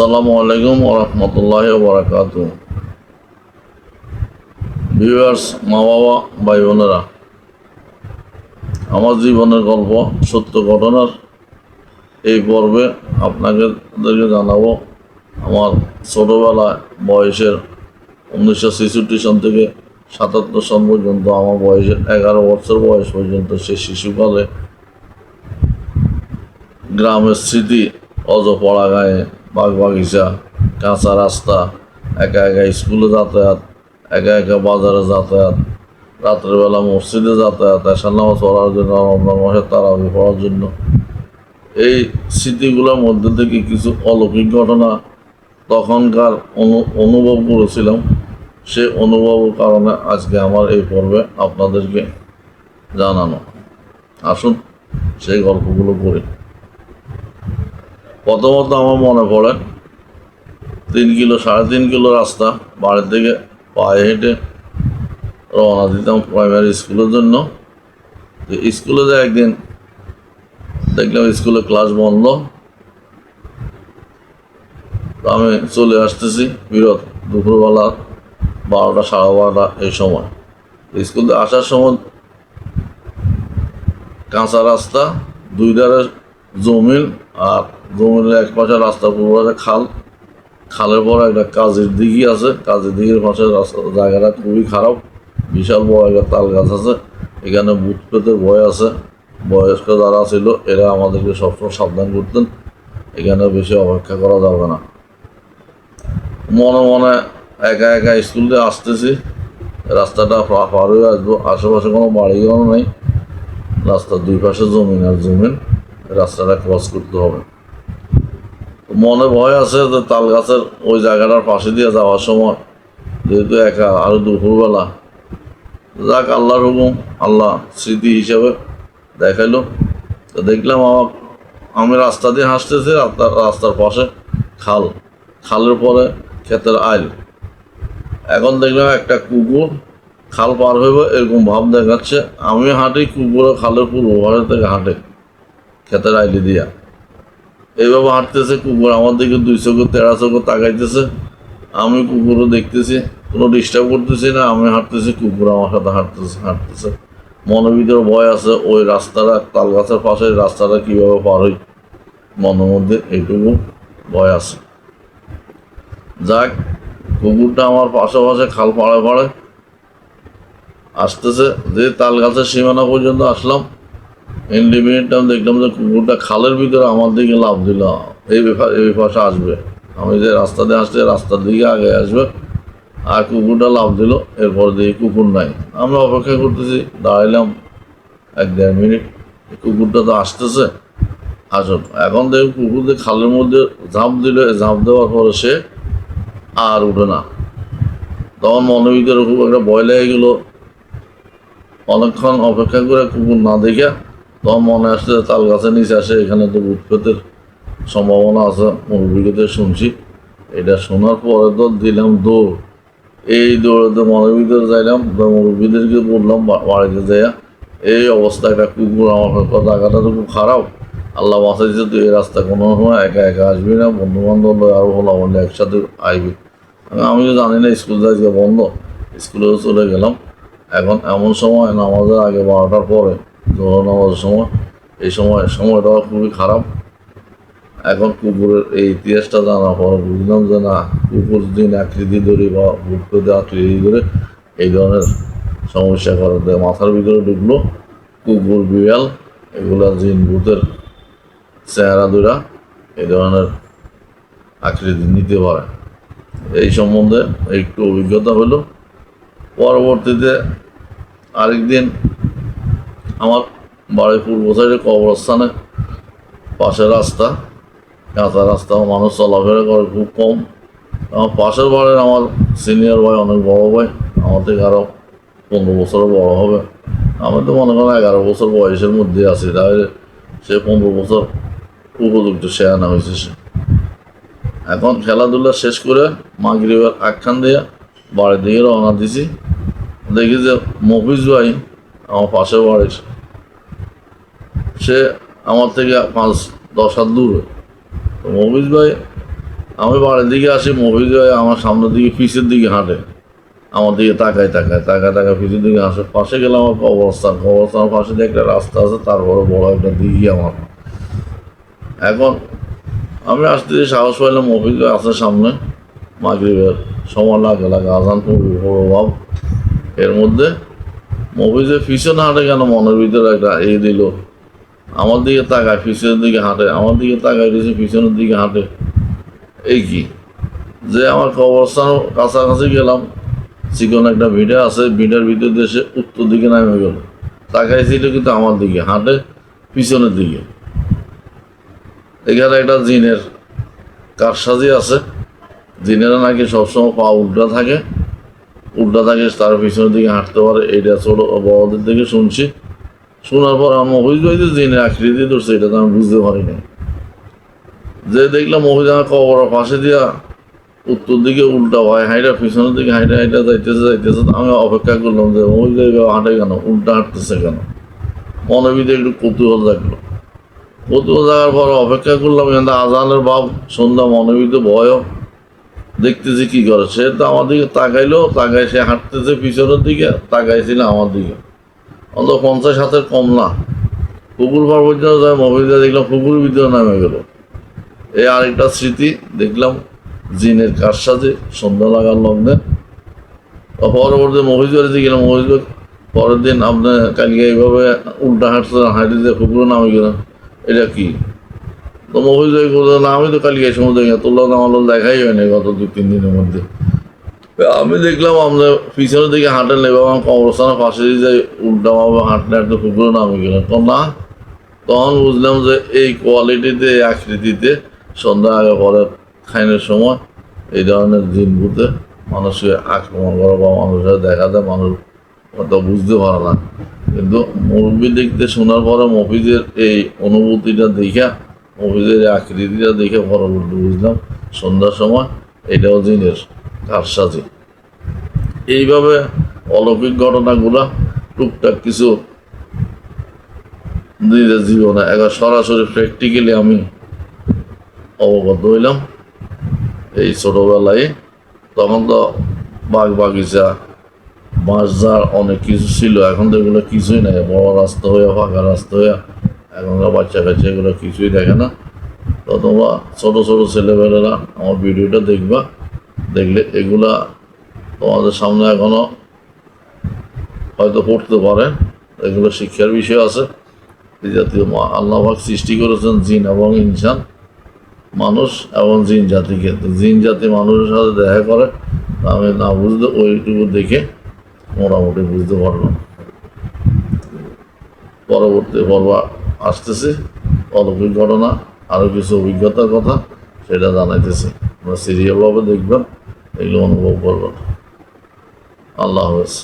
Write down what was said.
আসসালামু আলাইকুম ওরহমতুল্লাহ বারাকাতু। ভিউয়ার্স, মা বাবা, ভাই বোনেরা, আমার জীবনের গল্প সত্য ঘটনার এই পর্বে আপনাদেরকে জানাবো আমার ছোটোবেলায় বয়সের 1966 সন থেকে 77 সন পর্যন্ত, আমার বয়সের 11 বছর বয়স পর্যন্ত, সে শিশুকালে গ্রামের স্মৃতি, অজপড়া গায়ে, বাগ বাগিচা, কাঁচা রাস্তা, একা একা স্কুলে যাতায়াত, একা একা বাজারে যাতায়াত, রাত্রেবেলা মসজিদে যাতায়াত, এশার নামাজ পড়ার জন্য, রমজান মাসে তারাবি পড়ার জন্য। এই স্মৃতিগুলোর মধ্যে থেকে কিছু অলৌকিক ঘটনা তখনকার অনুভব করেছিলাম। সে অনুভবের কারণে আজকে আমার এই পর্বে আপনাদেরকে জানানো। আসুন সেই গল্পগুলো করি। প্রথমত আমার মনে পড়ে 3 কিলো 3.5 কিলো রাস্তা বাড়ি থেকে পায়ে হেঁটে রওনা দিতাম প্রাইমারি স্কুলের জন্য। স্কুলে যে একদিন দেখলাম স্কুলে ক্লাস বন্ধ, আমি চলে আসতেছি বিরত দুপুরবেলা 12টা 12:30 এই সময়। স্কুলে আসার সময় কাঁচা রাস্তা, দুই ধারে জমিন, আর জমিনের এক পাশে রাস্তা, পূর্ব পাশে খাল, খালের পর একটা কাজের দিঘি আছে, কাজের দিঘির পাশে রাস্তা, জায়গাটা খুবই খারাপ। বিশাল বড় একটা তাল গাছ আছে, এখানে ভূত পেতের ভয় আছে। বয়স্ক যারা ছিল এরা আমাদেরকে সবসময় সাবধান করতেন, এখানে বেশি অপেক্ষা করা যাবে না। মনে মনে একা একা স্কুলে আসতেছি, রাস্তাটা পার হয়ে আসবো, আশেপাশে কোনো বাড়িঘর নেই, রাস্তার দুই পাশে জমিন আর জমিন, রাস্তাটা ক্রস করতে হবে। মনে ভয় আছে যে তাল গাছের ওই জায়গাটার পাশে দিয়ে যাওয়ার সময় যেহেতু একা, আরো দুপুরবেলা, যাক আল্লাহর হুকুম, আল্লাহ স্মৃতি হিসাবে দেখাইলো। তো দেখলাম আমি রাস্তা দিয়ে হাসতেছি, রাস্তার পাশে খাল, খালের পরে ক্ষেতের আইল। এখন দেখলাম একটা কুকুর খাল পার হইব এরকম ভাব দেখাচ্ছে, আমি হাঁটি, কুকুরও খালের পূর্ব পাশে থেকে হাঁটে ক্ষেতের আইলি দিয়া। এইভাবে হাঁটতেছে, কুকুর আমার দিকে 2 চোখে 13 চোখে তাকাইতেছে। আমি কুকুরও দেখতেছি, কোনো ডিস্টার্ব করতেছি না, আমি হাঁটতেছি, কুকুর আমার সাথে হাঁটতেছে। মনের ভিতরে ভয় আছে, ওই রাস্তাটা তাল গাছের পাশে, রাস্তাটা কীভাবে পার হই, মনের মধ্যে এইটুকু ভয় আছে। যাক, কুকুরটা আমার পাশে পাশে খাল পাড়ে পাড়ে আসতেছে। যে তাল গাছের সীমানা পর্যন্ত আসলাম, ইন্ডিপেন্ডেন্ট দেখলাম যে কুকুরটা খালের ভিতরে আমার দিকে লাফ দিল, এই পাশে আসবে। আমি যে রাস্তা দিয়ে আসছে রাস্তার দিকে আগে আসবে, আর কুকুরটা লাফ দিল, এরপর দিয়ে কুকুর নাই। আমরা অপেক্ষা করতেছি, দাঁড়াইলাম 1-1.5 মিনিট, কুকুরটা তো আসতেছে, আসুন। এখন দেখুন কুকুর দিয়ে খালের মধ্যে ঝাঁপ দিল, ঝাঁপ দেওয়ার পরে সে আর উঠে না। তখন মনের ভিতরে খুব একটা ভয় লেগে গেল। অনেকক্ষণ অপেক্ষা করে কুকুর না দেখে তখন মনে আসছে তাল গাছের নিচে আসে, এখানে তো ভূতপ্রেতের সম্ভাবনা আছে, মুরব্বীকে শুনছি। এটা শোনার পরে তো দিলাম দৌড়। এই দৌড়াতে মনের ভিতরে যাইলাম, মুরব্বীদেরকে বললাম বাড়িতে যাইয়া এই অবস্থা, একটা কুকুর আমার জায়গাটা তো খুব খারাপ, আল্লাহ বাঁচাইছে, তুই এই রাস্তা কোনো সময় একা একা আসবি না, বন্ধু বান্ধব আরও হলো বললে একসাথে আসবি। আমি তো জানি না, স্কুল আজকে বন্ধ, স্কুলেও চলে গেলাম। এখন এমন সময় নামাজের আগে 12টার পরে, জোহর নামাজের সময়, এই সময়টা খুবই খারাপ। এখন কুকুরের এই ইতিহাসটা জানার পর বুঝলাম যে না, কুকুর দিন আকৃতি ধরে বা ভূত পেতে আকৃতি ধরে এই ধরনের সমস্যা করে দেয়, মাথার ভিতরে ঢুকলো। কুকুর, বিড়াল এগুলা জিন ভূতের চেহারা ধরা এই ধরনের আকৃতি নিতে পারে। এই সম্বন্ধে একটু অভিজ্ঞতা হলো। পরবর্তীতে আরেকদিন আমার বাড়ির পূর্ব সাইডে কবরস্থানে পাশের রাস্তা, কাঁচা রাস্তা, মানুষ চলাফেরা করে খুব কম। আমার পাশের বাড়ির আমার সিনিয়র ভাই, অনেক বড় ভাই, আমার থেকে আরও 15 বছরও বড় হবে। আমি তো মনে করেন 11 বছর বয়সের মধ্যে আছি, তাহলে সে 15 বছর উপযুক্ত শেয়ানা হয়েছে সে। এখন খেলাধুলা শেষ করে মাগরিবের আখ্যান দিয়ে বাড়ির দিকে রওনা দিছি। দেখি যে মফিজ ভাই আমার পাশের বাড়ির, সে আমার থেকে 5-10 হাত দূরে। তো মফিজ ভাই আমি বাড়ির দিকে আসি, মফিজ আমার সামনের দিকে পিছের দিকে হাঁটে, আমার দিকে তাকায় পিছের দিকে আসে। পাশে গেলাম আমার কবরস্থানের পাশে দিয়ে একটা রাস্তা আছে, তারপরে বড় একটা দিঘি আমার। এখন আমি আসতে সাহস পাইলাম, মফিজ আছে সামনে, মাগরিবের সময় লাগে আজান পড়বে ভাব। এর মধ্যে মফিজের পিছনে হাঁটে কেন, মনের ভিতরে একটা দিল, আমার দিকে তাকায়, পিছনের দিকে হাঁটে, আমার দিকে তাকায় দিয়েছে, পিছনের দিকে হাঁটে। এই কি যে আমার কবরস্থান কাছাকাছি গেলাম, চিকন একটা ভিড়ে আছে, ভিড়ের ভিতর দেশে উত্তর দিকে নামে গেল, তাকাইছিল কিন্তু আমার দিকে, হাঁটে পিছনের দিকে। এখানে একটা জিনের কারসাজি আছে, জিনেরা নাকি সবসময় পা উল্টা থাকে, তার পিছনের দিকে হাঁটতে পারে। এইটা ছোট বড়দের থেকে শুনছি। শোনার পর আমার মহিজ ভাই যে জিনের আকৃতি ধরছে, এটা তো আমি বুঝতে পারি না। যে দেখলাম মহিজ আমার কবরের পাশে দিয়া উত্তর দিকে উল্টা হয় হাইটা, পিছনের দিকে হাইটা যাইতেছে। আমি অপেক্ষা করলাম যে মহিজ হাঁটে কেন, উল্টা হাঁটতেছে কেন, মনের ভিতরে একটু কৌতূহল জাগার পর অপেক্ষা করলাম। কিন্তু আজানের ভাব সন্ধ্যা, মনের ভিতরে ভয়ও, দেখতেছি কি করে। সে তো আমার দিকে তাকায় সে হাঁটতেছে পিছনের দিকে, তাকাইছিল আমার দিকে। অন্তত 50 হাতের কম না। পুকুর পার পর্যন্ত যায়, মফিজা দেখলাম পুকুরের ভিতরে নামে গেল। এই আরেকটা স্মৃতি দেখলাম জিনের কারসাজি সন্ধ্যা লাগার লগ্নে। পরবর্তী মফিজ বাড়িতে গেলাম, মফিজ পরের দিন আপনি কালকে এইভাবে উল্টা হাঁটতে যে পুকুরে নামে গেলাম, এটা কি? তো মফিজ ভাই বললো, না আমি তো কালকে এই সময় দেখি, তোর আমার দেখাই হয়নি গত 2-3 দিনের মধ্যে। আমি দেখলাম আপনার পিছনের দিকে হাঁটেন, এবং আমার কবরস্থানের পাশে যে উল্টাভাবে হাঁটতে পুকুরে নামে গেলেন। তো না, তখন বুঝলাম যে এই কোয়ালিটিতে, এই আকৃতিতে সন্ধ্যা আগে পরে খাইনের সময় এই ধরনের জিন ভূতে মানুষকে আক্রমণ করা বা মানুষের দেখা দেয়, মানুষ হয়তো বুঝতে পারে না। কিন্তু মুরব্বী দেখতে শোনার পরে মফিজের এই অনুভূতিটা দেখা, মফিজের এই আকৃতিটা দেখে পরবর্তী বুঝলাম সন্ধ্যার সময় এটাও জিনের কারসাজি। এইভাবে অলৌকিক ঘটনাগুলা টুকটাক কিছু নিজের জীবনে একবার সরাসরি প্র্যাকটিক্যালি আমি অবগত হইলাম এই ছোটোবেলায়। তখন তো বাগিচা, বাঁশঝাড় অনেক কিছু ছিল, এখন তো এগুলো কিছুই নাই, বড় রাস্তা হয়ে, ফাঁকা রাস্তা হয়ে, এখনকার বাচ্চা কাচ্চা এগুলো কিছুই দেখে না। তো তোমরা ছোটো ছেলেমেয়েরা আমার ভিডিওটা দেখবা, দেখলে এগুলা তোমাদের সামনে এখনো হয়তো পড়তে পারে, এগুলো শিক্ষার বিষয় আছে। এই জাতীয় আল্লাহ পাক সৃষ্টি করেছেন জিন এবং ইনসান, মানুষ এবং জিন জাতিকে। তো জিন জাতি মানুষের সাথে দেখা করে, আমি না বুঝতে ওইটুকু দেখে মোটামুটি বুঝতে পারলাম। পরবর্তী পর্ব আসতেছে, অলৌকিক ঘটনা, আরও কিছু অভিজ্ঞতার কথা সেটা জানাইতেছে। আপনারা সিরিয়ালভাবে দেখবেন, এগুলো অনুভব করবেন। আল্লাহ হাফেজ।